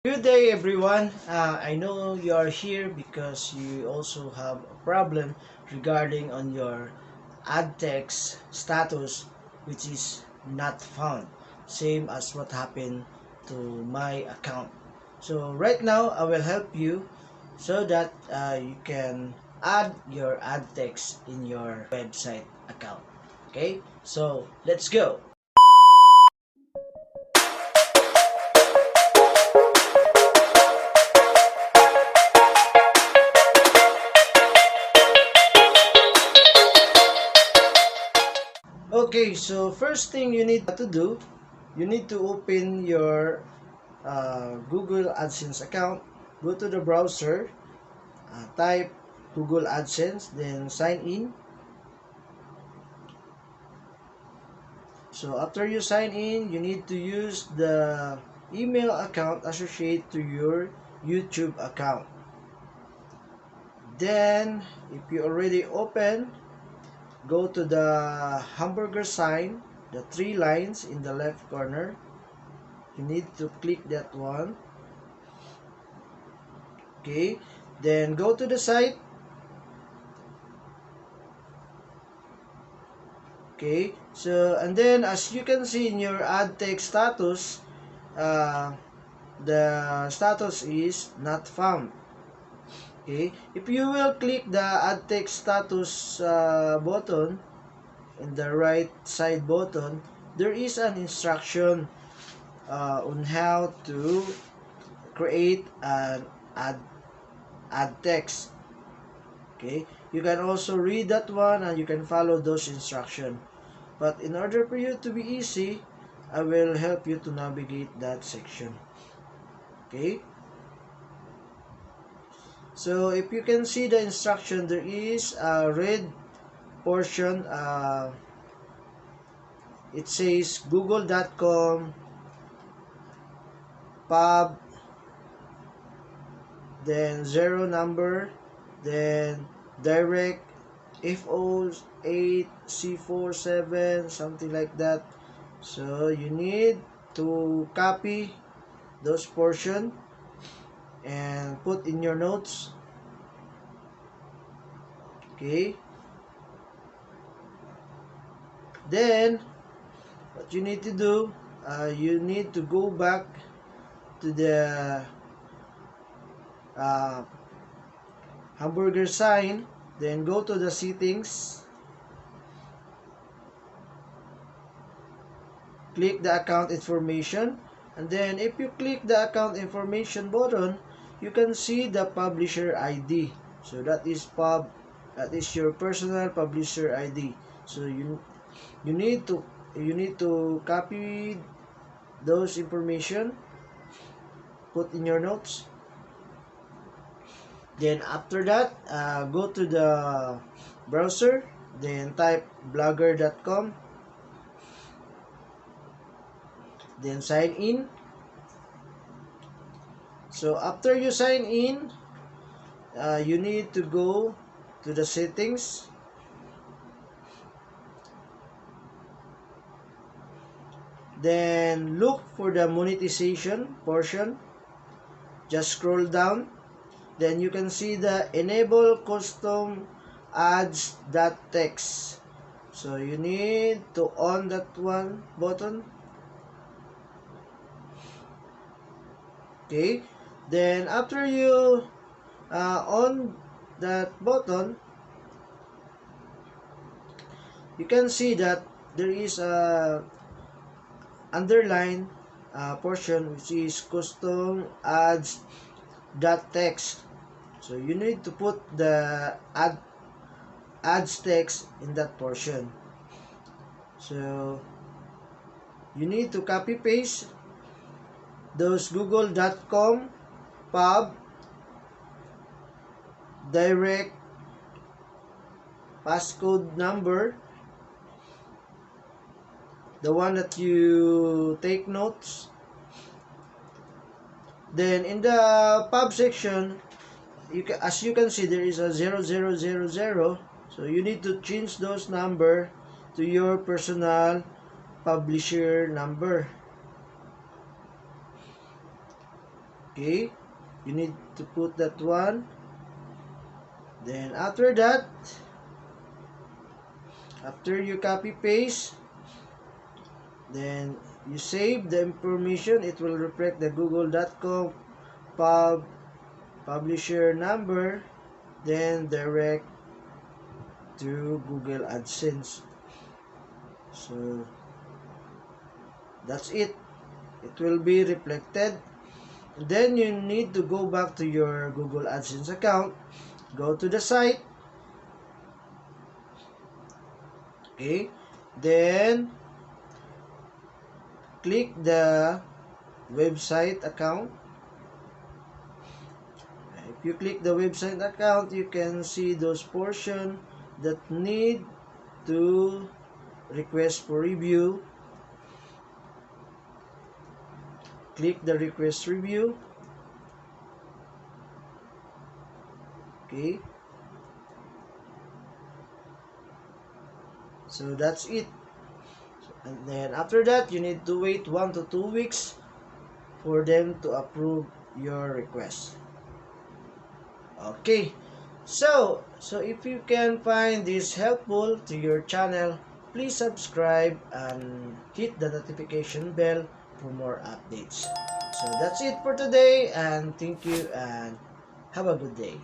Good day, everyone. I know you are here because you also have a problem regarding on your ad text status, which is not found. Same as what happened to my account. So right now, I will help you so that you can add your ad text in your website account. Okay, so let's go. Okay, so first thing you need to do, you need to open your Google AdSense account. Go to the browser, type Google AdSense, then sign in. So after you sign in, you need to use the email account associated to your YouTube account. Then, if you already open, go to the hamburger sign, the three lines in the left corner. You need to click that one. Okay, then go to the site. Okay, so and then as you can see in your ad text status, uh, the status is not found. Okay, if you will click the ad text status button in the right side button, there is an instruction on how to create an ad text. Okay, you can also read that one and you can follow those instructions. But in order for you to be easy, I will help you to navigate that section. Okay, so if you can see the instruction, there is a red portion. It says google.com pub, then zero number, then direct FO8C47, something like that. So you need to copy those portion and put in your notes. Okay, then what you need to do, you need to go back to the uh, hamburger sign, then go to the settings, click the account information, and then if you click the account information button, you can see the publisher ID. So that is your personal publisher ID. So you need to copy those information, put in your notes. Then after that, go to the browser, then type blogger.com, then sign in. So after you sign in, you need to go to the settings, then look for the monetization portion. Just scroll down, then you can see the enable custom Ads.txt. So you need to on that one button. Okay, then after you on that button, you can see that there is a underline portion which is custom ads.txt. So you need to put the ads text in that portion. So you need to copy paste those google.com pub direct passcode number, the one that you take notes. Then in the pub section, as you can see, there is a 0000. So you need to change those number to your personal publisher number. Okay, you need to put that one. Then after that, after you copy paste, then you save the information. It will reflect the google.com publisher number, then direct to Google AdSense. So that's it. It will be reflected. Then you need to go back to your Google AdSense account, go to the site, okay, then click the website account. If you click the website account, you can see those portions that need to request for review. Click the request review. Okay, so that's it. And then after that, you need to wait 1 to 2 weeks for them to approve your request. Okay, so if you can find this helpful to your channel, please subscribe and hit the notification bell for more updates. So that's it for today, and thank you and have a good day.